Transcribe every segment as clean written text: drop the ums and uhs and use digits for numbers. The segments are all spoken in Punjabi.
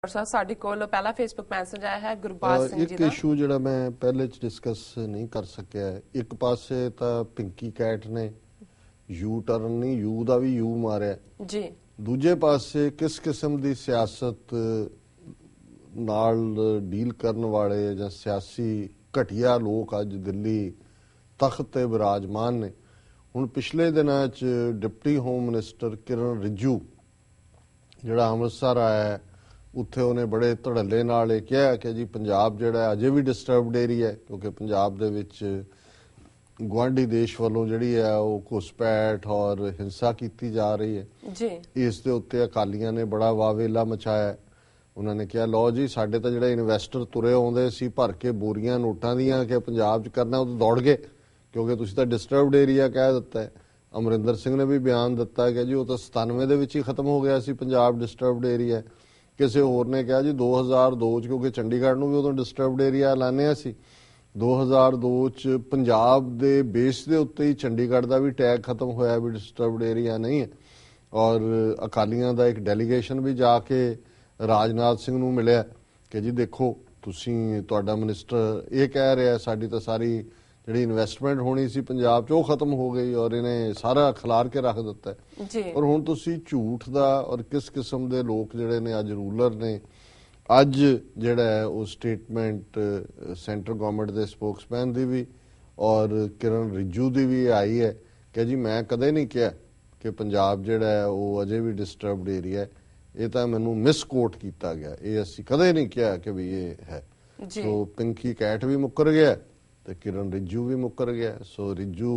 ਸਾਡੇ ਕੋਲ ਪਹਿਲਾ ਫੇਸਬੁੱਕ ਮੈਸੇਜ ਆਇਆ ਹੈ ਗੁਰਬਾਜ ਸਿੰਘ ਜੀ ਇੱਕ ਦਾ। ਇਸ਼ੂ ਜਿਹੜਾ ਮੈਂ ਪਹਿਲੇ ਚ ਡਿਸਕਸ ਨਹੀਂ ਕਰ ਸਕਿਆ, ਇੱਕ ਪਾਸੇ ਤਾਂ ਪਿੰਕੀ ਕੈਟ ਨੇ ਯੂ ਟਰਨ ਨਹੀਂ, ਯੂ ਦਾ ਵੀ ਯੂ ਮਾਰਿਆ ਜੀ, ਦੂਜੇ ਪਾਸੇ ਕਿਸ ਕਿਸਮ ਦੀ ਸਿਆਸਤ ਨਾਲ ਡੀਲ ਕਰਨ ਵਾਲੇ ਜਾਂ ਸਿਆਸੀ ਘਟੀਆ ਲੋਕ ਅੱਜ ਦਿੱਲੀ ਤਖਤ ਤੇ ਵਿਰਾਜਮਾਨ ਨੇ। ਹੁਣ ਪਿਛਲੇ ਦਿਨਾਂ ਚ ਡਿਪਟੀ ਹੋਮ ਮਿਨਿਸਟਰ ਕਿਰਨ ਰਿਜੂ ਜਿਹੜਾ ਅੰਮ੍ਰਿਤਸਰ ਆਇਆ, ਉੱਥੇ ਉਹਨੇ ਬੜੇ ਧੜੱਲੇ ਨਾਲ ਇਹ ਕਿਹਾ ਕਿ ਜੀ ਪੰਜਾਬ ਜਿਹੜਾ ਅਜੇ ਵੀ ਡਿਸਟਰਬਡ ਏਰੀਆ ਹੈ, ਕਿਉਂਕਿ ਪੰਜਾਬ ਦੇ ਵਿੱਚ ਗੁਆਂਢੀ ਦੇਸ਼ ਵੱਲੋਂ ਜਿਹੜੀ ਹੈ ਉਹ ਘੁਸਪੈਠ ਔਰ ਹਿੰਸਾ ਕੀਤੀ ਜਾ ਰਹੀ ਹੈ ਜੀ। ਇਸ ਦੇ ਉੱਤੇ ਅਕਾਲੀਆਂ ਨੇ ਬੜਾ ਵਾਵੇਲਾ ਮਚਾਇਆ। ਉਹਨਾਂ ਨੇ ਕਿਹਾ ਲਓ ਜੀ, ਸਾਡੇ ਤਾਂ ਜਿਹੜੇ ਇਨਵੈਸਟਰ ਤੁਰੇ ਆਉਂਦੇ ਸੀ ਭਰ ਕੇ ਬੋਰੀਆਂ ਨੋਟਾਂ ਦੀਆਂ ਕਿ ਪੰਜਾਬ 'ਚ ਕਰਨਾ, ਉਹ ਤਾਂ ਦੌੜ ਗਏ ਕਿਉਂਕਿ ਤੁਸੀਂ ਤਾਂ ਡਿਸਟਰਬਡ ਏਰੀਆ ਕਹਿ ਦਿੱਤਾ ਹੈ। ਅਮਰਿੰਦਰ ਸਿੰਘ ਨੇ ਵੀ ਬਿਆਨ ਦਿੱਤਾ ਕਿ ਜੀ ਉਹ ਤਾਂ 97 ਦੇ ਵਿੱਚ ਹੀ ਖਤਮ ਹੋ ਗਿਆ ਸੀ ਪੰਜਾਬ ਡਿਸਟਰਬਡ ਏਰੀਆ। ਕਿਸੇ ਹੋਰ ਨੇ ਕਿਹਾ ਜੀ 2002 ਚ, ਕਿਉਂਕਿ ਚੰਡੀਗੜ੍ਹ ਨੂੰ ਵੀ ਉਦੋਂ ਡਿਸਟਰਬਡ ਏਰੀਆ ਐਲਾਨਿਆ ਸੀ, 2002 ਚ ਪੰਜਾਬ ਦੇ ਬੇਸ ਦੇ ਉੱਤੇ ਹੀ ਚੰਡੀਗੜ੍ਹ ਦਾ ਵੀ ਟੈਗ ਖਤਮ ਹੋਇਆ ਵੀ ਡਿਸਟਰਬਡ ਏਰੀਆ ਨਹੀਂ ਹੈ। ਔਰ ਅਕਾਲੀਆਂ ਦਾ ਇੱਕ ਡੈਲੀਗੇਸ਼ਨ ਵੀ ਜਾ ਕੇ ਰਾਜਨਾਥ ਸਿੰਘ ਨੂੰ ਮਿਲਿਆ ਕਿ ਜੀ ਦੇਖੋ ਤੁਸੀਂ, ਤੁਹਾਡਾ ਮਿਨਿਸਟਰ ਇਹ ਕਹਿ ਰਿਹਾ ਸਾਡੀ ਤਾਂ ਸਾਰੀ ਜਿਹੜੀ ਇਨਵੈਸਟਮੈਂਟ ਹੋਣੀ ਸੀ ਪੰਜਾਬ 'ਚ ਉਹ ਖਤਮ ਹੋ ਗਈ ਔਰ ਇਹਨੇ ਸਾਰਾ ਖਿਲਾਰ ਕੇ ਰੱਖ ਦਿੱਤਾ ਜੀ। ਔਰ ਹੁਣ ਤੁਸੀਂ ਝੂਠ ਦਾ ਔਰ ਕਿਸ ਕਿਸਮ ਦੇ ਲੋਕ ਜਿਹੜੇ ਨੇ ਅੱਜ ਰੂਲਰ ਨੇ, ਅੱਜ ਜਿਹੜਾ ਹੈ ਉਹ ਸਟੇਟਮੈਂਟ ਸੈਂਟਰ ਗਵਰਨਮੈਂਟ ਦੇ ਸਪੋਕਸਮੈਨ ਦੀ ਵੀ ਔਰ ਕਿਰਨ ਰਿਜੂ ਦੀ ਵੀ ਆਈ ਹੈ ਕਿ ਜੀ ਮੈਂ ਕਦੇ ਨਹੀਂ ਕਿਹਾ ਕਿ ਪੰਜਾਬ ਜਿਹੜਾ ਹੈ ਉਹ ਅਜੇ ਵੀ ਡਿਸਟਰਬਡ ਏਰੀਆ ਹੈ, ਇਹ ਤਾਂ ਮੈਨੂੰ ਮਿਸਕੋਟ ਕੀਤਾ ਗਿਆ, ਇਹ ਅਸੀਂ ਕਦੇ ਨਹੀਂ ਕਿਹਾ ਕਿ ਵੀ ਇਹ ਹੈ। ਸੋ ਪਿੰਕੀ ਕੈਟ ਵੀ ਮੁੱਕਰ ਗਿਆ ਤੇ ਕਿਰਨ ਰਿਜੂ ਵੀ ਮੁੱਕਰ ਗਿਆ। ਸੋ ਰਿਜੂ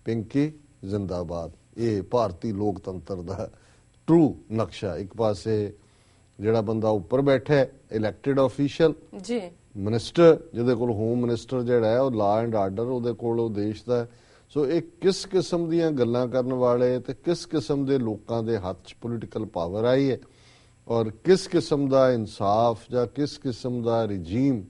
ਪਿੰਕੀ ਜ਼ਿੰਦਾਬਾਦ। ਇਹ ਭਾਰਤੀ ਲੋਕਤੰਤਰ ਦਾ ਟਰੂ ਨਕਸ਼ਾ। ਇੱਕ ਪਾਸੇ ਜਿਹੜਾ ਬੰਦਾ ਉੱਪਰ ਬੈਠਾ ਇਲੈਕਟਿਡ ਆਫੀਸ਼ੀਅਲ ਜੀ, ਮਿਨਿਸਟਰ, ਜਿਹਦੇ ਕੋਲ ਹੋਮ ਮਿਨਿਸਟਰ ਜਿਹੜਾ ਹੈ ਉਹ ਲਾ ਐਂਡ ਆਰਡਰ ਉਹਦੇ ਕੋਲ ਉਹ ਦੇਸ਼ ਦਾ। ਸੋ ਇਹ ਕਿਸ ਕਿਸਮ ਦੀਆਂ ਗੱਲਾਂ ਕਰਨ ਵਾਲੇ ਤੇ ਕਿਸ ਕਿਸਮ ਦੇ ਲੋਕਾਂ ਦੇ ਹੱਥ 'ਚ ਪੋਲੀਟੀਕਲ ਪਾਵਰ ਆਈ ਹੈ ਔਰ ਕਿਸ ਕਿਸਮ ਦਾ ਇਨਸਾਫ ਜਾਂ ਕਿਸ ਕਿਸਮ ਦਾ ਰਿਜੀਮ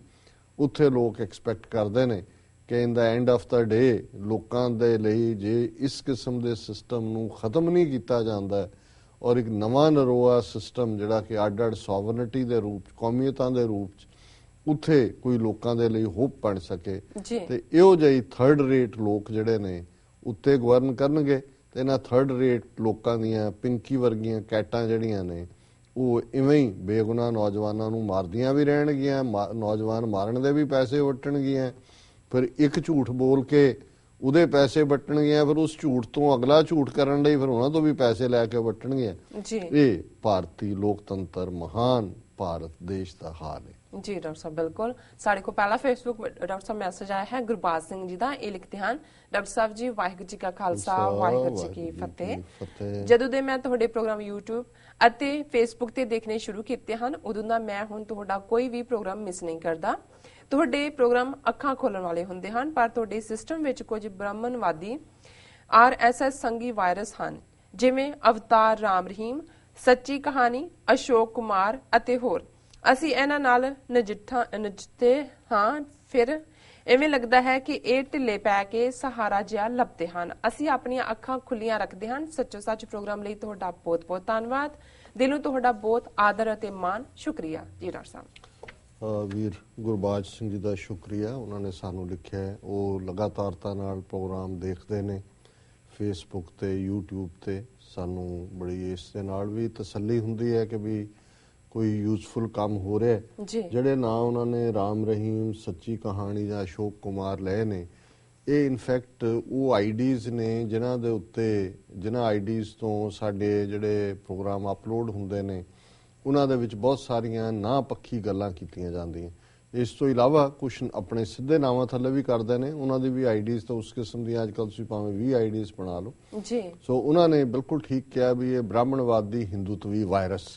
ਉੱਥੇ ਲੋਕ ਐਕਸਪੈਕਟ ਕਰਦੇ ਨੇ ਕਿ ਇਨ ਦਾ ਐਂਡ ਆਫ ਦਾ ਡੇ ਲੋਕਾਂ ਦੇ ਲਈ ਜੇ ਇਸ ਕਿਸਮ ਦੇ ਸਿਸਟਮ ਨੂੰ ਖਤਮ ਨਹੀਂ ਕੀਤਾ ਜਾਂਦਾ ਔਰ ਇੱਕ ਨਵਾਂ ਨਰੋਆ ਸਿਸਟਮ ਜਿਹੜਾ ਕਿ ਅੱਡ-ਅੱਡ ਸੋਵਰਨਿਟੀ ਦੇ ਰੂਪ 'ਚ, ਕੌਮੀਅਤਾਂ ਦੇ ਰੂਪ 'ਚ ਉੱਥੇ ਕੋਈ ਲੋਕਾਂ ਦੇ ਲਈ ਹੋਪ ਬਣ ਸਕੇ ਤੇ ਇਹੋ ਜਿਹੀ ਥਰਡ ਰੇਟ ਲੋਕ ਜਿਹੜੇ ਨੇ ਉੱਤੇ ਗਵਰਨ ਕਰਨਗੇ ਤੇ ਇਹਨਾਂ ਥਰਡ ਰੇਟ ਲੋਕਾਂ ਦੀਆਂ ਪਿੰਕੀ ਵਰਗੀਆਂ ਕੈਟਾਂ ਜਿਹੜੀਆਂ ਨੇ ਉਹ ਇਵੇਂ ਹੀ ਬੇਗੁਨਾਹ ਨੌਜਵਾਨਾਂ ਨੂੰ ਮਾਰਦੀਆਂ ਵੀ ਰਹਿਣਗੀਆਂ, ਨੌਜਵਾਨ ਮਾਰਨ ਦੇ ਵੀ ਪੈਸੇ ਵਟਣਗੀਆਂ, ਫਿਰ ਇੱਕ ਝੂਠ ਬੋਲ ਕੇ ਉਹਦੇ ਪੈਸੇ ਵਟਣਗੀਆਂ, ਫਿਰ ਉਸ ਝੂਠ ਤੋਂ ਅਗਲਾ ਝੂਠ ਕਰਨ ਲਈ ਫਿਰ ਉਹਨਾਂ ਤੋਂ ਵੀ ਪੈਸੇ ਲੈ ਕੇ ਵਟਣਗੀਆਂ। ਇਹ ਭਾਰਤੀ ਲੋਕਤੰਤਰ ਮਹਾਨ ਭਾਰਤ ਦੇਸ਼ ਦਾ ਹਾਲ ਹੈ। जी डॉक्टर साहब, बिल्कुल। साढ़े को पहला फेसबुक डॉक्टर साहब मैसेज आया है गुरबाज सिंह जी का। ये लिखते हैं, डॉक्टर साहब जी वाहिगुरू जी का खालसा वाहिगुरू जी की फतेह। ਜਦੋਂ ਦੇ ਮੈਂ ਤੁਹਾਡੇ ਪ੍ਰੋਗਰਾਮ YouTube ਅਤੇ Facebook ਤੇ ਦੇਖਣੇ ਸ਼ੁਰੂ ਕੀਤੇ ਹਨ, ਉਦੋਂ ਦਾ ਮੈਂ ਹੁਣ ਤੁਹਾਡਾ ਕੋਈ ਵੀ ਪ੍ਰੋਗਰਾਮ ਮਿਸ ਨਹੀਂ ਕਰਦਾ। ਤੁਹਾਡੇ ਪ੍ਰੋਗਰਾਮ ਅੱਖਾਂ ਖੋਲਣ ਵਾਲੇ ਹੁੰਦੇ ਹਨ, ਪਰ ਤੁਹਾਡੇ ਸਿਸਟਮ ਵਿੱਚ ਕੁਝ ਬ੍ਰਾਹਮਣਵਾਦੀ RSS ਸੰਗੀ ਵਾਇਰਸ ਹਨ, ਜਿਵੇਂ ਅਵਤਾਰ ਰਾਮ ਰਹੀਮ, ਸੱਚੀ ਕਹਾਣੀ, ਅਸ਼ੋਕ ਕੁਮਾਰ ਅਤੇ ਹੋਰ। ਅਸੀਂ ਇਹਨਾਂ ਨਾਲ ਨਜਿੱਠਦੇ ਹਾਂ, ਫਿਰ ਇਵੇਂ ਲੱਗਦਾ ਹੈ ਕਿ ਇਹ ਢਿੱਲੇ ਪੈ ਕੇ ਸਹਾਰਾ ਜਿਹਾ ਲੱਭਦੇ ਹਨ। ਅਸੀਂ ਆਪਣੀਆਂ ਅੱਖਾਂ ਖੁੱਲੀਆਂ ਰੱਖਦੇ ਹਾਂ। ਸੱਚੋ ਸੱਚ ਪ੍ਰੋਗਰਾਮ ਲਈ ਤੁਹਾਡਾ ਬਹੁਤ ਬਹੁਤ ਧੰਨਵਾਦ। ਦਿਲੋਂ ਤੁਹਾਡਾ ਬਹੁਤ ਆਦਰ ਅਤੇ ਮਾਣ। ਸ਼ੁਕਰੀਆ ਜੀ ਡਾਕਟਰ ਸਾਹਿਬ। ਵੀਰ ਗੁਰਬਾਜ ਸਿੰਘ ਜੀ ਦਾ ਸ਼ੁਕਰੀਆ, ਉਹਨਾਂ ਨੇ ਸਾਨੂੰ ਲਿਖਿਆ ਹੈ। ਉਹ ਲਗਾਤਾਰਤਾ ਨਾਲ ਪ੍ਰੋਗਰਾਮ ਦੇਖਦੇ ਨੇ ਫੇਸਬੁੱਕ ਤੇ YouTube ਤੇ। ਸਾਨੂੰ ਬੜੀ ਇਸ ਦੇ ਨਾਲ ਵੀ ਤਸੱਲੀ ਹੁੰਦੀ ਹੈ ਕਿ ਵੀ ਕੋਈ ਯੂਜ਼ਫੁਲ ਕੰਮ ਹੋ ਰਿਹਾ। ਜਿਹੜੇ ਨਾਂ ਉਹਨਾਂ ਨੇ ਰਾਮ ਰਹੀਮ, ਸੱਚੀ ਕਹਾਣੀ ਜਾਂ ਅਸ਼ੋਕ ਕੁਮਾਰ ਲਏ ਨੇ, ਇਹ ਇਨਫੈਕਟ ਉਹ ਆਈਡੀਜ਼ ਨੇ ਜਿਨ੍ਹਾਂ ਦੇ ਉੱਤੇ, ਜਿਨ੍ਹਾਂ ਆਈਡੀਜ਼ ਤੋਂ ਸਾਡੇ ਜਿਹੜੇ ਪ੍ਰੋਗਰਾਮ ਅਪਲੋਡ ਹੁੰਦੇ ਨੇ ਉਹਨਾਂ ਦੇ ਵਿੱਚ ਬਹੁਤ ਸਾਰੀਆਂ ਨਾ ਪੱਖੀ ਗੱਲਾਂ ਕੀਤੀਆਂ ਜਾਂਦੀਆਂ। ਇਸ ਤੋਂ ਇਲਾਵਾ ਕੁਝ ਆਪਣੇ ਸਿੱਧੇ ਨਾਵਾਂ ਥੱਲੇ ਵੀ ਕਰਦੇ ਨੇ, ਉਹਨਾਂ ਦੀ ਵੀ ਆਈਡੀਜ਼ ਤਾਂ ਉਸ ਕਿਸਮ ਦੀਆਂ ਅੱਜ ਕੱਲ੍ਹ ਤੁਸੀਂ ਭਾਵੇਂ 20 ਆਈਡੀਜ਼ ਬਣਾ ਲਓ। ਸੋ ਉਹਨਾਂ ਨੇ ਬਿਲਕੁਲ ਠੀਕ ਕਿਹਾ ਵੀ ਇਹ ਬ੍ਰਾਹਮਣਵਾਦੀ ਹਿੰਦੂਤਵੀ ਵਾਇਰਸ।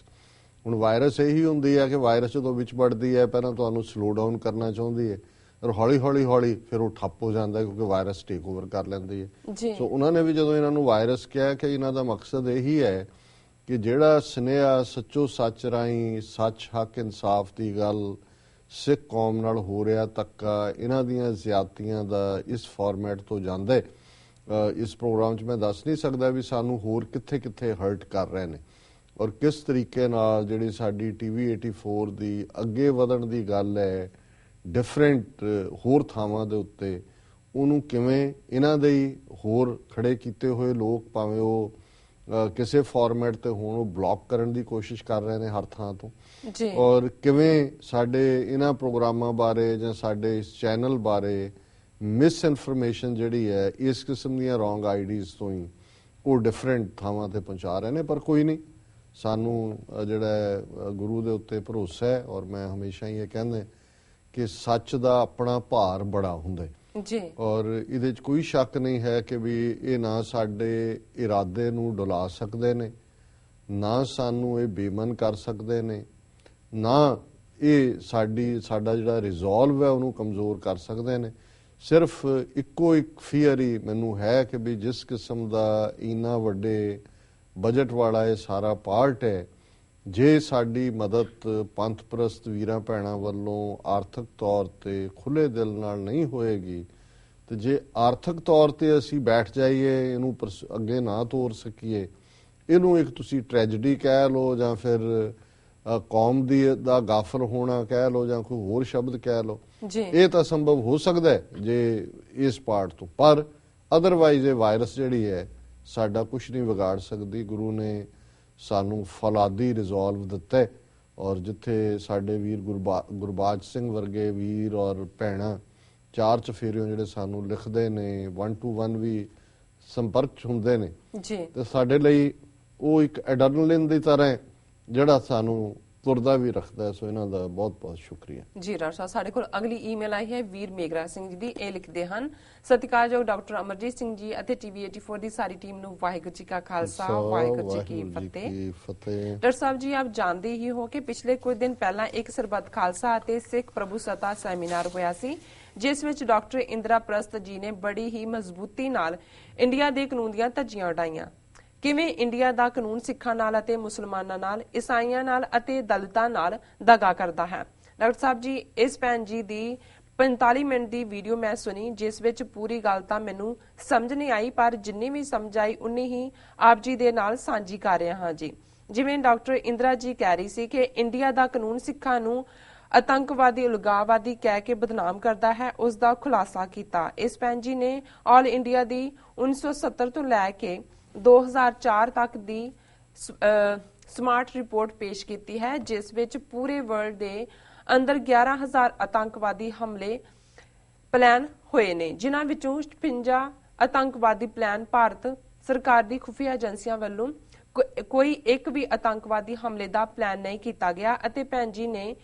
ਹੁਣ ਵਾਇਰਸ ਇਹੀ ਹੁੰਦੀ ਹੈ ਕਿ ਵਾਇਰਸ ਜਦੋਂ ਵਿੱਚ ਵੜਦੀ ਹੈ ਪਹਿਲਾਂ ਤੁਹਾਨੂੰ ਸਲੋ ਡਾਊਨ ਕਰਨਾ ਚਾਹੁੰਦੀ ਹੈ, ਪਰ ਹੌਲੀ ਹੌਲੀ ਹੌਲੀ ਫਿਰ ਉਹ ਠੱਪ ਹੋ ਜਾਂਦਾ ਕਿਉਂਕਿ ਵਾਇਰਸ ਟੇਕ ਓਵਰ ਕਰ ਲੈਂਦੀ ਹੈ। ਸੋ ਉਹਨਾਂ ਨੇ ਵੀ ਜਦੋਂ ਇਹਨਾਂ ਨੂੰ ਵਾਇਰਸ ਕਿਹਾ ਕਿ ਇਹਨਾਂ ਦਾ ਮਕਸਦ ਇਹੀ ਹੈ ਕਿ ਜਿਹੜਾ ਸੁਨੇਹਾ ਸੱਚੋ ਸੱਚ ਰਾਹੀਂ ਸੱਚ, ਹੱਕ, ਇਨਸਾਫ ਦੀ ਗੱਲ, ਸਿੱਖ ਕੌਮ ਨਾਲ ਹੋ ਰਿਹਾ ਧੱਕਾ, ਇਹਨਾਂ ਦੀਆਂ ਜ਼ਿਆਦਤੀਆਂ ਦਾ ਇਸ ਫਾਰਮੈਟ ਤੋਂ ਜਾਂਦਾ ਹੈ। ਇਸ ਪ੍ਰੋਗਰਾਮ 'ਚ ਮੈਂ ਦੱਸ ਨਹੀਂ ਸਕਦਾ ਵੀ ਸਾਨੂੰ ਹੋਰ ਕਿੱਥੇ ਕਿੱਥੇ ਹਰਟ ਕਰ ਰਹੇ ਨੇ। ਔਰ ਕਿਸ ਤਰੀਕੇ ਨਾਲ ਜਿਹੜੀ ਸਾਡੀ TV 84 ਦੀ ਅੱਗੇ ਵਧਣ ਦੀ ਗੱਲ ਹੈ ਡਿਫਰੈਂਟ ਹੋਰ ਥਾਵਾਂ ਦੇ ਉੱਤੇ, ਉਹਨੂੰ ਕਿਵੇਂ ਇਹਨਾਂ ਦੇ ਹੀ ਹੋਰ ਖੜੇ ਕੀਤੇ ਹੋਏ ਲੋਕ ਭਾਵੇਂ ਉਹ ਕਿਸੇ ਫਾਰਮੈਟ ਤੇ ਹੋਣ ਉਹ ਬਲੌਕ ਕਰਨ ਦੀ ਕੋਸ਼ਿਸ਼ ਕਰ ਰਹੇ ਨੇ ਹਰ ਥਾਂ ਤੋਂ ਜੀ, ਔਰ ਕਿਵੇਂ ਸਾਡੇ ਇਹਨਾਂ ਪ੍ਰੋਗਰਾਮਾਂ ਬਾਰੇ ਜਾਂ ਸਾਡੇ ਇਸ ਚੈਨਲ ਬਾਰੇ ਮਿਸ ਇਨਫੋਰਮੇਸ਼ਨ ਜਿਹੜੀ ਹੈ ਇਸ ਕਿਸਮ ਦੀਆਂ ਰੋਂਗ ਆਈਡੀਜ਼ ਤੋਂ ਹੀ ਉਹ ਡਿਫਰੈਂਟ ਥਾਵਾਂ ਤੇ ਪਹੁੰਚਾ ਰਹੇ ਨੇ। ਪਰ ਕੋਈ ਨਹੀਂ, ਸਾਨੂੰ ਜਿਹੜਾ ਗੁਰੂ ਦੇ ਉੱਤੇ ਭਰੋਸਾ ਹੈ ਔਰ ਮੈਂ ਹਮੇਸ਼ਾ ਹੀ ਇਹ ਕਹਿੰਦਾ ਕਿ ਸੱਚ ਦਾ ਆਪਣਾ ਭਾਰ ਬੜਾ ਹੁੰਦਾ ਜੀ, ਔਰ ਇਹਦੇ 'ਚ ਕੋਈ ਸ਼ੱਕ ਨਹੀਂ ਹੈ ਕਿ ਵੀ ਇਹ ਨਾ ਸਾਡੇ ਇਰਾਦੇ ਨੂੰ ਡੁਲਾ ਸਕਦੇ ਨੇ, ਨਾ ਸਾਨੂੰ ਇਹ ਬੇਮਨ ਕਰ ਸਕਦੇ ਨੇ, ਨਾ ਇਹ ਸਾਡਾ ਜਿਹੜਾ ਰਿਜ਼ੋਲਵ ਹੈ ਉਹਨੂੰ ਕਮਜ਼ੋਰ ਕਰ ਸਕਦੇ ਨੇ। ਸਿਰਫ ਇੱਕੋ ਇੱਕ ਫੀਅਰ ਹੀ ਮੈਨੂੰ ਹੈ ਕਿ ਵੀ ਜਿਸ ਕਿਸਮ ਦਾ ਇੰਨਾ ਵੱਡੇ ਬਜਟ ਵਾਲਾ ਇਹ ਸਾਰਾ ਪਾਰਟ ਹੈ, ਜੇ ਸਾਡੀ ਮਦਦ ਪੰਥ ਪ੍ਰਸਤ ਵੀਰਾਂ ਭੈਣਾਂ ਵੱਲੋਂ ਆਰਥਿਕ ਤੌਰ ਤੇ ਖੁੱਲੇ ਦਿਲ ਨਾਲ ਨਹੀਂ ਹੋਏਗੀ ਤੇ ਜੇ ਆਰਥਿਕ ਤੌਰ ਤੇ ਅਸੀਂ ਬੈਠ ਜਾਈਏ, ਇਹਨੂੰ ਅੱਗੇ ਨਾ ਤੋਰ ਸਕੀਏ, ਇਹਨੂੰ ਇੱਕ ਤੁਸੀਂ ਟ੍ਰੈਜਡੀ ਕਹਿ ਲਓ ਜਾਂ ਫਿਰ ਕੌਮ ਦਾ ਗਾਫਲ ਹੋਣਾ ਕਹਿ ਲਓ ਜਾਂ ਕੋਈ ਹੋਰ ਸ਼ਬਦ ਕਹਿ ਲਓ, ਇਹ ਤਾਂ ਸੰਭਵ ਹੋ ਸਕਦਾ ਹੈ ਜੇ ਇਸ ਪਾਰਟ ਤੋਂ, ਪਰ ਅਦਰਵਾਈਜ਼ ਇਹ ਵਾਇਰਸ ਜਿਹੜੀ ਹੈ ਸਾਡਾ ਕੁਝ ਨਹੀਂ ਵਿਗਾੜ ਸਕਦੀ। ਗੁਰੂ ਨੇ ਸਾਨੂੰ ਫੌਲਾਦੀ ਰਿਜ਼ੋਲਵ ਦਿੱਤਾ ਔਰ ਜਿੱਥੇ ਸਾਡੇ ਵੀਰ ਗੁਰਬਾਜ ਸਿੰਘ ਵਰਗੇ ਵੀਰ ਔਰ ਭੈਣਾਂ ਚਾਰ ਚਫੇਰਿਓਂ ਜਿਹੜੇ ਸਾਨੂੰ ਲਿਖਦੇ ਨੇ, 1 to 1 ਵੀ ਸੰਪਰਕ 'ਚ ਹੁੰਦੇ ਨੇ ਤੇ ਸਾਡੇ ਲਈ ਉਹ ਇੱਕ ਐਡਰਨਲਿਨ ਦੀ ਤਰ੍ਹਾਂ ਜਿਹੜਾ ਸਾਨੂੰ ਤੁਰਦਾ ਵੀ ਰੱਖਦਾ ਹੈ। ਸੋ ਇਹਨਾਂ ਦਾ ਬਹੁਤ ਬਹੁਤ ਸ਼ੁਕਰੀਆ ਜੀ। ਡਾਕਟਰ ਸਾਹਿਬ, ਸਾਡੇ ਕੋਲ ਅਗਲੀ ਈਮੇਲ ਆਈ ਹੈ ਵੀਰ ਮੇਘਰਾ ਸਿੰਘ ਜੀ ਦੀ। ਇਹ ਲਿਖਦੇ ਹਨ, ਸਤਿਕਾਰਯੋਗ ਡਾਕਟਰ ਅਮਰਜੀਤ ਸਿੰਘ ਜੀ ਅਤੇ TV 84 ਦੀ ਸਾਰੀ ਟੀਮ ਨੂੰ ਵਾਹਿਗੁਰੂ ਜੀ ਕਾ ਖਾਲਸਾ ਵਾਹਿਗੁਰੂ ਜੀ ਕੀ ਫਤਿਹ। ਡਾਕਟਰ ਸਾਹਿਬ ਜੀ, ਆਪ ਜਾਣਦੇ ਹੀ ਹੋ ਕਿ ਪਿਛਲੇ ਕੁਝ ਦਿਨ ਪਹਿਲਾਂ ਇੱਕ ਸਰਬੱਤ ਖਾਲਸਾ ਅਤੇ ਸਿੱਖ ਪ੍ਰਭੂ ਸੱਤਾ ਸੈਮੀਨਾਰ ਹੋਇਆ ਸੀ, ਜਿਸ ਵਿੱਚ ਡਾਕਟਰ ਇੰਦਰਾ ਪ੍ਰਸਤ ਜੀ ਨੇ ਬੜੀ ਹੀ ਮਜ਼ਬੂਤੀ ਨਾਲ ਇੰਡੀਆ ਦੇ ਕਾਨੂੰਨ ਦੀਆਂ ਧੱਜੀਆਂ ਉਡਾਈਆਂ। ਕਿਵੇਂ ਇੰਡੀਆ ਦਾ ਕਾਨੂੰਨ ਸਿੱਖਾਂ ਨਾਲ ਅਤੇ ਮੁਸਲਮਾਨਾਂ ਨਾਲ, ਈਸਾਈਆਂ ਨਾਲ ਅਤੇ ਦਲਿਤਾਂ ਨਾਲ ਦਗਾ ਕਰਦਾ ਹੈ। ਡਾਕਟਰ ਸਾਹਿਬ ਜੀ, ਇਸ ਭੈਣ ਜੀ ਦੀ 45 ਮਿੰਟ ਦੀ ਵੀਡੀਓ ਮੈਂ ਸੁਣੀ, ਜਿਸ ਵਿੱਚ ਪੂਰੀ ਗੱਲ ਤਾਂ ਮੈਨੂੰ ਸਮਝ ਨਹੀਂ ਆਈ, ਪਰ ਜਿੰਨੀ ਵੀ ਸਮਝ ਆਈ ਉਨੀ ਹੀ ਆਪ ਜੀ ਦੇ ਨਾਲ ਸਾਂਝੀ ਕਰ ਰਿਹਾ ਹਾਂ ਜੀ। ਜਿਵੇਂ ਡਾਕਟਰ ਇੰਦਰਾ ਜੀ ਕਹਿ ਰਹੀ ਸੀ ਕਿ ਇੰਡੀਆ ਦਾ ਕਾਨੂੰਨ ਸਿੱਖਾਂ ਨੂੰ ਆਤੰਕਵਾਦੀ ਉਲਗਾਵਾਦੀ ਕਹਿ ਕੇ ਬਦਨਾਮ ਕਰਦਾ ਹੈ, ਉਸ ਦਾ ਖੁਲਾਸਾ ਕੀਤਾ। ਇਸ ਭੈਣ ਜੀ ਨੇ ਆਲ ਇੰਡੀਆ ਦੀ 1970 ਤੋਂ ਲੈ ਕੇ 2004 ਤੱਕ ਦੀ ਸਮਾਰਟ ਰਿਪੋਰਟ ਪੇਸ਼ ਕੀਤੀ ਹੈ, ਜਿਸ ਵਿੱਚ ਪੂਰੇ ਵਰਲਡ ਦੇ ਅੰਦਰ 11,000 ਆਤੰਕਵਾਦੀ ਹਮਲੇ ਪਲਾਨ ਹੋਏ ਨੇ, ਜਿਨ੍ਹਾਂ ਵਿੱਚੋਂ 56 ਆਤੰਕਵਾਦੀ ਪਲਾਨ ਭਾਰਤ ਸਰਕਾਰ ਦੀ ਖੁਫੀਆ ਏਜੰਸੀਆਂ ਵੱਲੋਂ ਕੋਈ ਇੱਕ ਵੀ ਆਤੰਕਵਾਦੀ ਹਮਲੇ ਦਾ ਪਲਾਨ ਨਹੀਂ ਕੀਤਾ ਗਿਆ। ਅਤੇ ਭੈਣ ਜੀ ਨੇ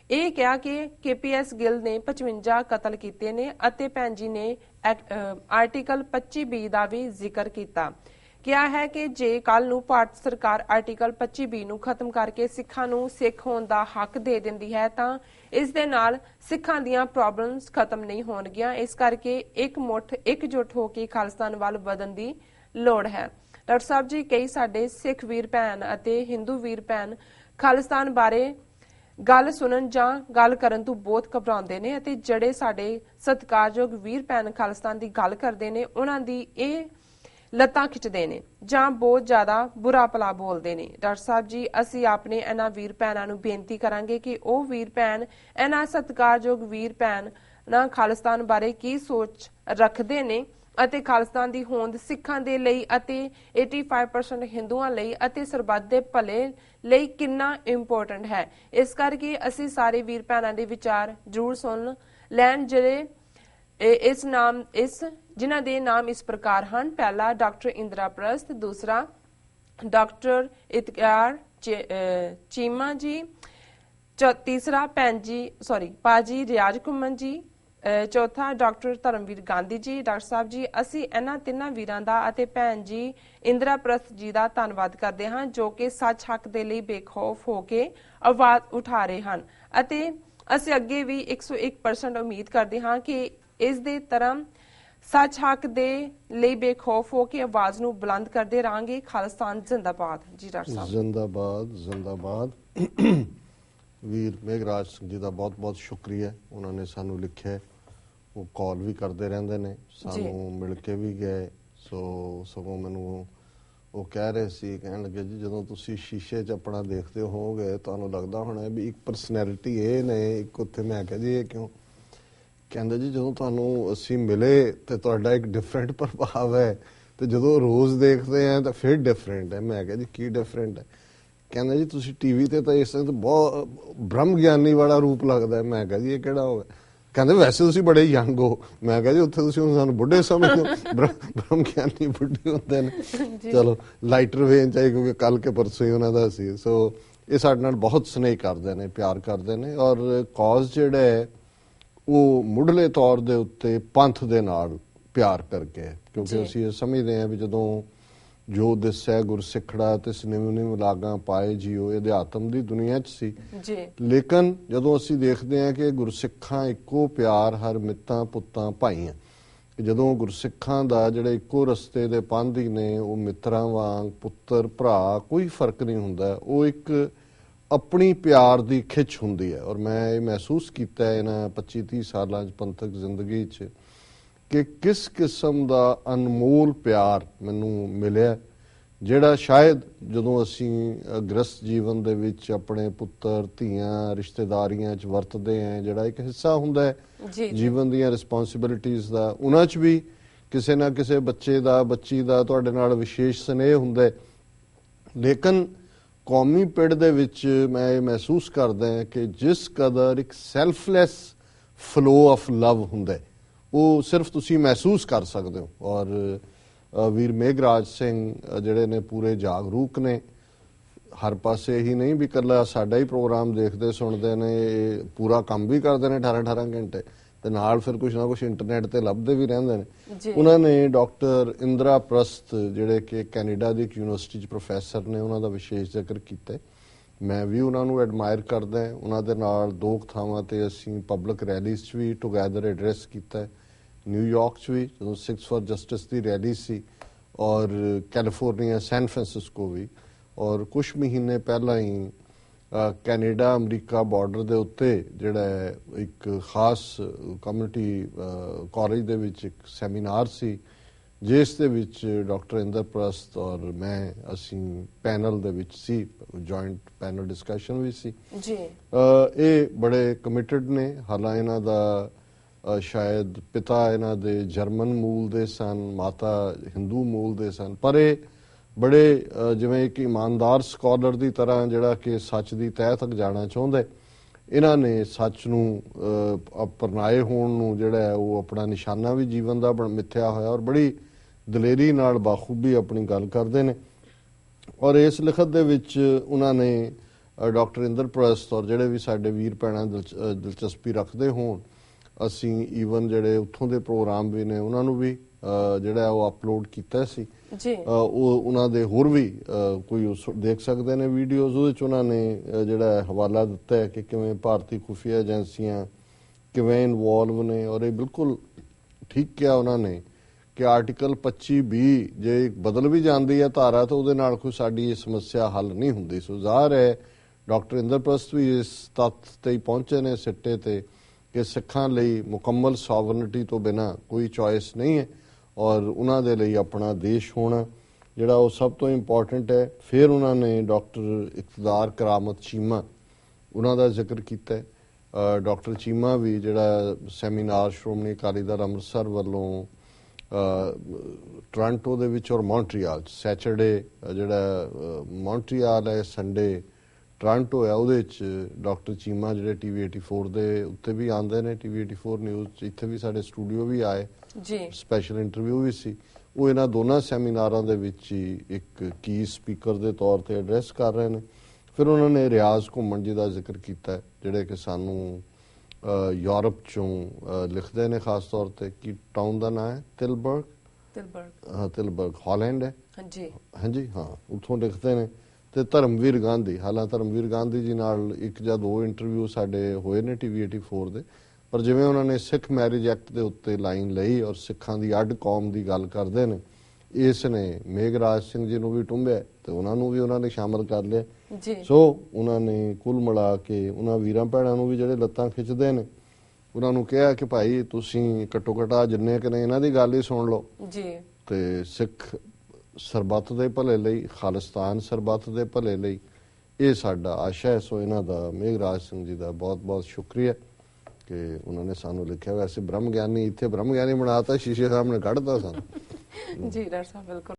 ਇਹ ਕਿਹਾ ਕਿ KPS ਗਿੱਲ ਨੇ 55 ਕਤਲ ਕੀਤੇ ਨੇ ਅਤੇ ਭੈਣ ਜੀ ਨੇ ਆਰਟੀਕਲ 25B ਦਾ ਵੀ ਜ਼ਿਕਰ ਕੀਤਾ। ਕਿਹਾ ਹੈ ਕਿ ਜੇ ਕੱਲ ਨੂੰ ਭਾਰਤ ਸਰਕਾਰ ਆਰਟੀਕਲ 25B ਨੂੰ ਖਤਮ ਕਰਕੇ ਸਿੱਖਾਂ ਨੂੰ ਸਿੱਖ ਹੋਣ ਦਾ ਹੱਕ ਦੇ ਦਿੰਦੀ ਹੈ ਤਾਂ ਇਸ ਦੇ ਨਾਲ ਸਿੱਖਾਂ ਦੀਆਂ ਪ੍ਰੋਬਲਮਸ ਖਤਮ ਨਹੀਂ ਹੋਣਗੀਆਂ। ਇਸ ਕਰਕੇ ਇਕਜੁੱਟ ਹੋ ਕੇ ਖਾਲਿਸਤਾਨ ਵੱਲ ਵਧਣ ਦੀ ਲੋੜ ਹੈ। ਡਾਕਟਰ ਸਾਹਿਬ ਜੀ, ਕਈ ਸਾਡੇ ਸਿੱਖ ਵੀਰ ਭੈਣ ਅਤੇ ਹਿੰਦੂ ਵੀਰ ਭੈਣ ਖਾਲਿਸਤਾਨ ਬਾਰੇ ਗੱਲ ਸੁਣਨ ਜਾਂ ਗੱਲ ਕਰਨ ਤੋਂ ਬਹੁਤ ਘਬਰਾਉਂਦੇ ਨੇ ਅਤੇ ਜਿਹੜੇ ਸਾਡੇ ਸਤਿਕਾਰਯੋਗ ਵੀਰ ਭੈਣ ਖਾਲਿਸਤਾਨ ਦੀ ਗੱਲ ਕਰਦੇ ਨੇ ਉਹਨਾਂ ਦੀ ਇਹ ਲੱਤਾਂ ਖਿੱਚਦੇ ਨੇ ਜਾਂ ਬਹੁਤ ਜ਼ਿਆਦਾ ਬੁਰਾ ਭਲਾ ਬੋਲਦੇ ਨੇ। ਡਾਕਟਰ ਸਾਹਿਬ ਜੀ, ਅਸੀਂ ਆਪਣੇ ਇਹਨਾਂ ਵੀਰ ਭੈਣਾਂ ਨੂੰ ਬੇਨਤੀ ਕਰਾਂਗੇ ਕਿ ਉਹ ਵੀਰ ਭੈਣ ਇਹਨਾਂ ਸਤਿਕਾਰਯੋਗ ਵੀਰ ਭੈਣ ਨਾ ਖਾਲਿਸਤਾਨ ਬਾਰੇ ਕੀ ਸੋਚ ਰੱਖਦੇ ਨੇ ਅਤੇ ਖਾਲਿਸਤਾਨ ਦੀ ਹੋਂਦ ਸਿੱਖਾਂ ਦੇ ਲਈ ਅਤੇ 85% ਹਿੰਦੂਆਂ ਲਈ ਅਤੇ ਸਰਬੱਤ ਦੇ ਭਲੇ ਲਈ ਕਿੰਨਾ ਇੰਪੋਰਟੈਂਟ ਹੈ। ਇਸ ਕਰਕੇ ਅਸੀਂ ਸਾਰੇ ਵੀਰ ਭੈਣਾਂ ਦੇ ਵਿਚਾਰ ਜ਼ਰੂਰ ਸੁਣ ਲੈਣ, ਜਿਹੜੇ ਜਿਨ੍ਹਾਂ ਦੇ ਨਾਮ ਇਸ ਪ੍ਰਕਾਰ ਹਨ। ਪਹਿਲਾ ਡਾਕਟਰ ਇੰਦਰਾ ਪ੍ਰਸਤ, ਦੂਸਰਾ ਡਾਕਟਰ ਇਤਿਕਾਰ ਚੀਮਾ ਜੀ, ਤੀਸਰਾ ਪਾਜੀ ਰਿਆਜ ਘੁੰਮਣ ਜੀ, ਚੌਥਾ ਡਾਕਟਰ ਧਰਮਵੀਰ ਗਾਂਧੀ ਜੀ। ਡਾਕਟਰ ਸਾਹਿਬ ਜੀ, ਅਸੀਂ ਇਹਨਾਂ ਤਿੰਨਾਂ ਵੀਰਾਂ ਦਾ ਅਤੇ ਭੈਣ ਜੀ ਇੰਦਰਾ ਪ੍ਰਸਤ ਜੀ ਦਾ ਧੰਨਵਾਦ ਕਰਦੇ ਹਾਂ, ਜੋ ਕਿ ਸੱਚ ਹੱਕ ਦੇ ਲਈ ਬੇਖੌਫ ਹੋ ਕੇ ਆਵਾਜ਼ ਉਠਾ ਰਹੇ ਹਨ ਅਤੇ ਅਸੀਂ ਅੱਗੇ ਵੀ 101% ਉਮੀਦ ਕਰਦੇ ਹਾਂ ਕਿ ਇਸ ਦੇ ਤਰ੍ਹਾਂ ਸੱਚ ਹੱਕ ਦੇ ਲਈ ਬੇਖੌਫ ਹੋ ਕੇ ਆਵਾਜ਼ ਨੂੰ ਬੁਲੰਦ ਕਰਦੇ ਰਹਾਂਗੇ। ਖਾਲਿਸਤਾਨ ਜ਼ਿੰਦਾਬਾਦ ਜੀ। ਡਾਕਟਰ ਸਾਹਿਬ ਜ਼ਿੰਦਾਬਾਦ ਜ਼ਿੰਦਾਬਾਦ। ਵੀਰ ਮੇਘਰਾਜ ਸਿੰਘ ਜੀ ਦਾ ਬਹੁਤ ਬਹੁਤ ਸ਼ੁਕਰੀਆ, ਉਹਨਾਂ ਨੇ ਸਾਨੂੰ ਲਿਖਿਆ, ਉਹ ਕਾਲ ਵੀ ਕਰਦੇ ਰਹਿੰਦੇ ਨੇ, ਸਾਨੂੰ ਮਿਲ ਕੇ ਵੀ ਗਏ। ਸਗੋਂ ਮੈਨੂੰ ਉਹ ਕਹਿ ਰਹੇ ਸੀ, ਕਹਿਣ ਲੱਗੇ ਜੀ ਜਦੋਂ ਤੁਸੀਂ ਸ਼ੀਸ਼ੇ 'ਚ ਆਪਣਾ ਦੇਖਦੇ ਹੋਵੋਗੇ ਤੁਹਾਨੂੰ ਲੱਗਦਾ ਹੋਣਾ ਵੀ ਇੱਕ ਪਰਸਨੈਲਿਟੀ ਇਹ ਨੇ ਇੱਕ ਉੱਥੇ। ਮੈਂ ਕਿਹਾ ਜੀ ਇਹ ਕਿਉਂ? ਕਹਿੰਦੇ ਜੀ ਜਦੋਂ ਤੁਹਾਨੂੰ ਅਸੀਂ ਮਿਲੇ ਤੇ ਤੁਹਾਡਾ ਇੱਕ ਡਿਫਰੈਂਟ ਪ੍ਰਭਾਵ ਹੈ, ਤੇ ਜਦੋਂ ਰੋਜ਼ ਦੇਖਦੇ ਆ ਤਾਂ ਫਿਰ ਡਿਫਰੈਂਟ ਹੈ। ਮੈਂ ਕਿਹਾ ਜੀ ਕੀ ਡਿਫਰੈਂਟ ਹੈ? ਕਹਿੰਦੇ ਜੀ ਤੁਸੀਂ ਟੀਵੀ ਤੇ ਤਾਂ ਇਸ ਤਰ੍ਹਾਂ ਬਹੁਤ ਬ੍ਰਹਮ ਗਿਆਨੀ ਵਾਲਾ ਰੂਪ ਲੱਗਦਾ। ਮੈਂ ਕਿਹਾ ਜੀ ਇਹ ਕਿਹੜਾ ਹੋਵੇ? ਕਹਿੰਦੇ ਵੈਸੇ ਤੁਸੀਂ ਬੜੇ ਯੰਗ ਹੋ। ਮੈਂ ਕਿਹਾ ਜੀ ਉੱਥੇ ਤੁਸੀਂ ਹੁਣ ਸਾਨੂੰ ਬੁੱਢੇ ਸਮਝਦੇ ਹੋ, ਬ੍ਰਹਮ ਗਿਆਨੀ ਬੁੱਢੇ ਹੁੰਦੇ ਨੇ। ਚਲੋ ਲਾਈਟਰ ਵੇਨ ਚਾਹੀ, ਕਿਉਂਕਿ ਕੱਲ ਕੇ ਪਰਸੋਂ ਹੀ ਉਹਨਾਂ ਦਾ ਸੀ। ਸੋ ਇਹ ਸਾਡੇ ਨਾਲ ਬਹੁਤ ਸਨੇਹ ਕਰਦੇ ਨੇ, ਪਿਆਰ ਕਰਦੇ ਨੇ। ਔਰ ਕਾਜ਼ ਜਿਹੜਾ ਹੈ ਉਹ ਮੁੱਢਲੇ ਤੌਰ ਦੇ ਉੱਤੇ ਪੰਥ ਦੇ ਨਾਲ ਪਿਆਰ ਕਰਕੇ, ਕਿਉਂਕਿ ਅਸੀਂ ਇਹ ਸਮਝਦੇ ਹਾਂ ਵੀ ਜਦੋਂ ਜੋ ਦਿਸੈ ਗੁਰਸਿੱਖੜਾ ਤੇ ਨਿਮ ਲਾਗਾਂ ਪਾਏ ਜੀਓ, ਇਹ ਅਧਿਆਤਮ ਦੀ ਦੁਨੀਆ 'ਚ ਸੀ। ਲੇਕਿਨ ਜਦੋਂ ਅਸੀਂ ਦੇਖਦੇ ਹਾਂ ਕਿ ਗੁਰਸਿੱਖਾਂ ਇੱਕੋ ਪਿਆਰ ਹਰ ਮਿੱਤਾਂ ਪੁੱਤਾਂ ਭਾਈਆਂ, ਜਦੋਂ ਗੁਰਸਿੱਖਾਂ ਦਾ ਜਿਹੜੇ ਇੱਕੋ ਰਸਤੇ ਦੇ ਪਾਂਧੀ ਨੇ ਉਹ ਮਿੱਤਰਾਂ ਵਾਂਗ ਪੁੱਤਰ ਭਰਾ ਕੋਈ ਫਰਕ ਨਹੀਂ ਹੁੰਦਾ, ਉਹ ਇੱਕ ਆਪਣੀ ਪਿਆਰ ਦੀ ਖਿੱਚ ਹੁੰਦੀ ਹੈ। ਔਰ ਮੈਂ ਇਹ ਮਹਿਸੂਸ ਕੀਤਾ ਇਹਨਾਂ 25-30 ਸਾਲਾਂ 'ਚ ਪੰਥਕ ਜ਼ਿੰਦਗੀ 'ਚ ਕਿ ਕਿਸ ਕਿਸਮ ਦਾ ਅਨਮੋਲ ਪਿਆਰ ਮੈਨੂੰ ਮਿਲਿਆ, ਜਿਹੜਾ ਸ਼ਾਇਦ ਜਦੋਂ ਅਸੀਂ ਗ੍ਰਸਤ ਜੀਵਨ ਦੇ ਵਿੱਚ ਆਪਣੇ ਪੁੱਤਰ ਧੀਆਂ ਰਿਸ਼ਤੇਦਾਰੀਆਂ 'ਚ ਵਰਤਦੇ ਹਾਂ, ਜਿਹੜਾ ਇੱਕ ਹਿੱਸਾ ਹੁੰਦਾ ਹੈ ਜੀਵਨ ਦੀਆਂ ਰਿਸਪੌਂਸਿਬਿਲਿਟੀਜ਼ ਦਾ, ਉਹਨਾਂ 'ਚ ਵੀ ਕਿਸੇ ਨਾ ਕਿਸੇ ਬੱਚੇ ਦਾ ਬੱਚੀ ਦਾ ਤੁਹਾਡੇ ਨਾਲ ਵਿਸ਼ੇਸ਼ ਸਨੇਹ ਹੁੰਦਾ। ਲੇਕਿਨ ਕੌਮੀ ਪਿੜ ਦੇ ਵਿੱਚ ਮੈਂ ਇਹ ਮਹਿਸੂਸ ਕਰਦਾ ਹਾਂ ਕਿ ਜਿਸ ਕਦਰ ਇੱਕ ਸੈਲਫਲੈਸ ਫਲੋ ਆਫ ਲਵ ਹੁੰਦਾ ਉਹ ਸਿਰਫ ਤੁਸੀਂ ਮਹਿਸੂਸ ਕਰ ਸਕਦੇ ਹੋ। ਔਰ ਵੀਰ ਮੇਘਰਾਜ ਸਿੰਘ ਜਿਹੜੇ ਨੇ ਪੂਰੇ ਜਾਗਰੂਕ ਨੇ, ਹਰ ਪਾਸੇ ਹੀ ਨਹੀਂ ਵੀ ਇਕੱਲਾ ਸਾਡਾ ਹੀ ਪ੍ਰੋਗਰਾਮ ਦੇਖਦੇ ਸੁਣਦੇ ਨੇ, ਇਹ ਪੂਰਾ ਕੰਮ ਵੀ ਕਰਦੇ ਨੇ 18-18 ਘੰਟੇ, ਤੇ ਨਾਲ ਫਿਰ ਕੁਛ ਨਾ ਕੁਛ ਇੰਟਰਨੈਟ ਤੇ ਲੱਭਦੇ ਵੀ ਰਹਿੰਦੇ ਨੇ। ਉਹਨਾਂ ਨੇ ਡਾਕਟਰ ਇੰਦਰਾ ਪ੍ਰਸਤ ਜਿਹੜੇ ਕਿ ਕੈਨੇਡਾ ਦੀ ਇੱਕ ਯੂਨੀਵਰਸਿਟੀ 'ਚ ਪ੍ਰੋਫੈਸਰ ਨੇ, ਉਹਨਾਂ ਦਾ ਵਿਸ਼ੇਸ਼ ਜ਼ਿਕਰ ਕੀਤਾ। ਮੈਂ ਵੀ ਉਹਨਾਂ ਨੂੰ ਐਡਮਾਇਰ ਕਰਦਾ। ਉਹਨਾਂ ਦੇ ਨਾਲ 2 ਥਾਵਾਂ ਤੇ ਅਸੀਂ ਪਬਲਿਕ ਰੈਲੀਜ਼ 'ਚ ਵੀ ਟੁਗੈਦਰ ਐਡਰੈਸ ਕੀਤਾ, ਨਿਊਯਾਰਕ 'ਚ ਵੀ ਜਦੋਂ 6 ਫॉर ਜਸਟਿਸ ਦੀ ਰੈਲੀ ਸੀ, ਔਰ ਕੈਲੀਫੋਰਨੀਆ ਸੈਨ ਫਰਾਂਸਿਸਕੋ ਵੀ, ਔਰ ਕੁਛ ਮਹੀਨੇ ਪਹਿਲਾਂ ਹੀ ਕੈਨੇਡਾ ਅਮਰੀਕਾ ਬਾਰਡਰ ਦੇ ਉੱਤੇ ਜਿਹੜਾ ਇੱਕ ਖਾਸ ਕਮਿਊਨਿਟੀ ਕਾਲਜ ਦੇ ਵਿੱਚ ਇੱਕ ਸੈਮੀਨਾਰ ਸੀ, ਜਿਸ ਦੇ ਵਿੱਚ ਡਾਕਟਰ ਇੰਦਰਪ੍ਰਸਤ ਔਰ ਮੈਂ ਅਸੀਂ ਪੈਨਲ ਦੇ ਵਿੱਚ ਸੀ, ਜੁਆਇੰਟ ਪੈਨਲ ਡਿਸਕਸ਼ਨ ਵੀ ਸੀ ਜੀ। ਇਹ ਬੜੇ ਕਮਿਟਡ ਨੇ। ਹਾਲਾਂ ਇਹਨਾਂ ਦਾ ਸ਼ਾਇਦ ਪਿਤਾ ਇਹਨਾਂ ਦੇ ਜਰਮਨ ਮੂਲ ਦੇ ਸਨ, ਮਾਤਾ ਹਿੰਦੂ ਮੂਲ ਦੇ ਸਨ, ਪਰ ਇਹ ਬੜੇ ਜਿਵੇਂ ਇੱਕ ਇਮਾਨਦਾਰ ਸਕਾਲਰ ਦੀ ਤਰ੍ਹਾਂ ਜਿਹੜਾ ਕਿ ਸੱਚ ਦੀ ਤਹਿ ਤੱਕ ਜਾਣਾ ਚਾਹੁੰਦਾ, ਇਹਨਾਂ ਨੇ ਸੱਚ ਨੂੰ ਅਪਣਾਏ ਹੋਣ ਨੂੰ ਜਿਹੜਾ ਹੈ ਉਹ ਆਪਣਾ ਨਿਸ਼ਾਨਾ ਵੀ ਜੀਵਨ ਦਾ ਮਿੱਥਿਆ ਹੋਇਆ, ਔਰ ਬੜੀ ਦਲੇਰੀ ਨਾਲ ਬਾਖੂਬੀ ਆਪਣੀ ਗੱਲ ਕਰਦੇ ਨੇ। ਔਰ ਇਸ ਲਿਖਤ ਦੇ ਵਿੱਚ ਉਹਨਾਂ ਨੇ ਡਾਕਟਰ ਇੰਦਰਪ੍ਰਸਤ ਔਰ ਜਿਹੜੇ ਵੀ ਸਾਡੇ ਵੀਰ ਭੈਣਾਂ ਦਿਲਚਸਪੀ ਰੱਖਦੇ ਹੋਣ, ਅਸੀਂ ਈਵਨ ਜਿਹੜੇ ਉੱਥੋਂ ਦੇ ਪ੍ਰੋਗਰਾਮ ਵੀ ਨੇ ਉਹਨਾਂ ਨੂੰ ਵੀ ਜਿਹੜਾ ਉਹ ਅਪਲੋਡ ਕੀਤਾ ਸੀ ਜੀ। ਉਹ ਉਹਨਾਂ ਦੇ ਹੋਰ ਵੀ ਕੋਈ ਦੇਖ ਸਕਦੇ ਨੇ ਵੀਡੀਓਜ਼, ਉਹਦੇ 'ਚ ਉਹਨਾਂ ਨੇ ਜਿਹੜਾ ਹਵਾਲਾ ਦਿੱਤਾ ਹੈ ਕਿ ਕਿਵੇਂ ਭਾਰਤੀ ਖੁਫੀਆ ਏਜੰਸੀਆਂ ਕਿਵੇਂ ਇਨਵੋਲਵ ਨੇ। ਔਰ ਇਹ ਬਿਲਕੁਲ ਠੀਕ ਕਿਹਾ ਉਹਨਾਂ ਨੇ ਕਿ ਆਰਟੀਕਲ 25B ਜੇ ਬਦਲ ਵੀ ਜਾਂਦੀ ਹੈ ਧਾਰਾ ਤਾਂ ਉਹਦੇ ਨਾਲ ਕੋਈ ਸਾਡੀ ਇਹ ਸਮੱਸਿਆ ਹੱਲ ਨਹੀਂ ਹੁੰਦੀ। ਸੋ ਜ਼ਾਹਰ ਹੈ ਡਾਕਟਰ ਇੰਦਰਪ੍ਰਸਤ ਵੀ ਇਸ ਤੱਥ ਤੇ ਹੀ ਪਹੁੰਚੇ ਨੇ ਸਿੱਟੇ ਤੇ ਕਿ ਸਿੱਖਾਂ ਲਈ ਮੁਕੰਮਲ ਸੋਵਰਨਿਟੀ ਤੋਂ ਬਿਨਾਂ ਕੋਈ ਚੋਇਸ ਨਹੀਂ ਹੈ, ਔਰ ਉਹਨਾਂ ਦੇ ਲਈ ਆਪਣਾ ਦੇਸ਼ ਹੋਣਾ ਜਿਹੜਾ ਉਹ ਸਭ ਤੋਂ ਇੰਪੋਰਟੈਂਟ ਹੈ। ਫਿਰ ਉਹਨਾਂ ਨੇ ਡਾਕਟਰ ਇਕਤਦਾਰ ਕਰਾਮਤ ਚੀਮਾ ਉਹਨਾਂ ਦਾ ਜ਼ਿਕਰ ਕੀਤਾ। ਡਾਕਟਰ ਚੀਮਾ ਵੀ ਜਿਹੜਾ ਸੈਮੀਨਾਰ ਸ਼੍ਰੋਮਣੀ ਅਕਾਲੀ ਦਲ ਅੰਮ੍ਰਿਤਸਰ ਵੱਲੋਂ ਟੋਰਾਂਟੋ ਦੇ ਵਿੱਚ ਔਰ ਮੌਂਟਰੀਆਲ 'ਚ ਸੈਚਰਡੇ ਜਿਹੜਾ ਮੌਂਟਰੀਆਲ ਹੈ, ਸੰਡੇ ਟੋਰਾਂਟੋ ਹੈ, ਉਹਦੇ 'ਚ ਡਾਕਟਰ ਚੀਮਾ ਜਿਹੜੇ TV 84 ਦੇ ਉੱਤੇ ਵੀ ਆਉਂਦੇ ਨੇ, TV 84 ਨਿਊਜ਼ 'ਚ ਇੱਥੇ ਵੀ ਸਾਡੇ ਸਟੂਡੀਓ ਵੀ ਆਏ ਜੀ, ਸਪੈਸ਼ਲ ਇੰਟਰਵਿਊ ਵੀ ਸੀ। ਉਹ ਇਹਨਾਂ ਦੋਨਾਂ ਸੈਮੀਨਾਰਾਂ ਦੇ ਵਿੱਚ ਹੀ ਇੱਕ ਕੀ ਸਪੀਕਰ ਦੇ ਤੌਰ ਤੇ ਐਡਰੈਸ ਕਰ ਰਹੇ ਨੇ। ਫਿਰ ਉਹਨਾਂ ਨੇ ਰਿਆਜ਼ ਘੁੰਮਣ ਜੀ ਦਾ ਜ਼ਿਕਰ ਕੀਤਾ, ਜਿਹੜੇ ਕਿ ਸਾਨੂੰ ਯੂਰਪ ਚੋਂ ਲਿਖਦੇ ਨੇ, ਖਾਸ ਤੌਰ ਤੇ ਕੀ ਟਾਊਨ ਦਾ ਨਾਂ ਹੈ ਤਿਲਬਰਗ, ਤਿਲਬਰਗ ਹਾਲੈਂਡ ਹੈ ਹਾਂਜੀ ਹਾਂ, ਉੱਥੋਂ ਲਿਖਦੇ ਨੇ। ਤੇ ਧਰਮਵੀਰ ਗਾਂਧੀ, ਹਾਲਾਂ ਧਰਮਵੀਰ ਗਾਂਧੀ ਜੀ ਨਾਲ 1 ਜਾਂ 2 ਇੰਟਰਵਿਊ ਸਾਡੇ ਹੋਏ ਨੇ TV 84 ਦੇ, ਪਰ ਜਿਵੇਂ ਉਹਨਾਂ ਨੇ ਸਿੱਖ ਮੈਰਿਜ ਐਕਟ ਦੇ ਉੱਤੇ ਲਾਈਨ ਲਈ ਔਰ ਸਿੱਖਾਂ ਦੀ ਅੱਡ ਕੌਮ ਦੀ ਗੱਲ ਕਰਦੇ ਨੇ, ਇਸ ਨੇ ਮੇਘਰਾਜ ਸਿੰਘ ਜੀ ਨੂੰ ਵੀ ਟੁੰਬਿਆ ਤੇ ਉਹਨਾਂ ਨੂੰ ਵੀ ਉਹਨਾਂ ਨੇ ਸ਼ਾਮਲ ਕਰ ਲਿਆ ਜੀ। ਸੋ ਉਹਨਾਂ ਨੇ ਕੁੱਲ ਮਿਲਾ ਕੇ ਉਹਨਾਂ ਵੀਰਾਂ ਭੈਣਾਂ ਨੂੰ ਵੀ ਜਿਹੜੇ ਲੱਤਾਂ ਖਿੱਚਦੇ ਨੇ, ਉਹਨਾਂ ਨੂੰ ਕਿਹਾ ਕਿ ਭਾਈ ਤੁਸੀਂ ਘੱਟੋ ਘੱਟ ਜਿੰਨੇ ਕਿ ਨੇ ਇਹਨਾਂ ਦੀ ਗੱਲ ਹੀ ਸੁਣ ਲਓ ਜੀ। ਤੇ ਸਿੱਖ ਸਰਬੱਤ ਦੇ ਭਲੇ ਲਈ, ਖਾਲਿਸਤਾਨ ਸਰਬੱਤ ਦੇ ਭਲੇ ਲਈ, ਇਹ ਸਾਡਾ ਆਸ਼ਾ ਹੈ। ਸੋ ਇਹਨਾਂ ਦਾ, ਮੇਘਰਾਜ ਸਿੰਘ ਜੀ ਦਾ ਬਹੁਤ ਬਹੁਤ ਸ਼ੁਕਰੀਆ ਕਿ ਉਹਨਾਂ ਨੇ ਸਾਨੂੰ ਲਿਖਿਆ। ਵੈਸੇ ਬ੍ਰਹਮ ਗਿਆਨੀ, ਇੱਥੇ ਬ੍ਰਹਮ ਗਿਆਨੀ ਬਣਾਤਾ, ਸ਼ੀਸ਼ੇ ਸਾਹਮਣੇ ਕੱਢਤਾ ਸਾਨੂੰ। ਜੀ ਡਾਕਟਰ ਸਾਹਿਬ, ਬਿਲਕੁਲ।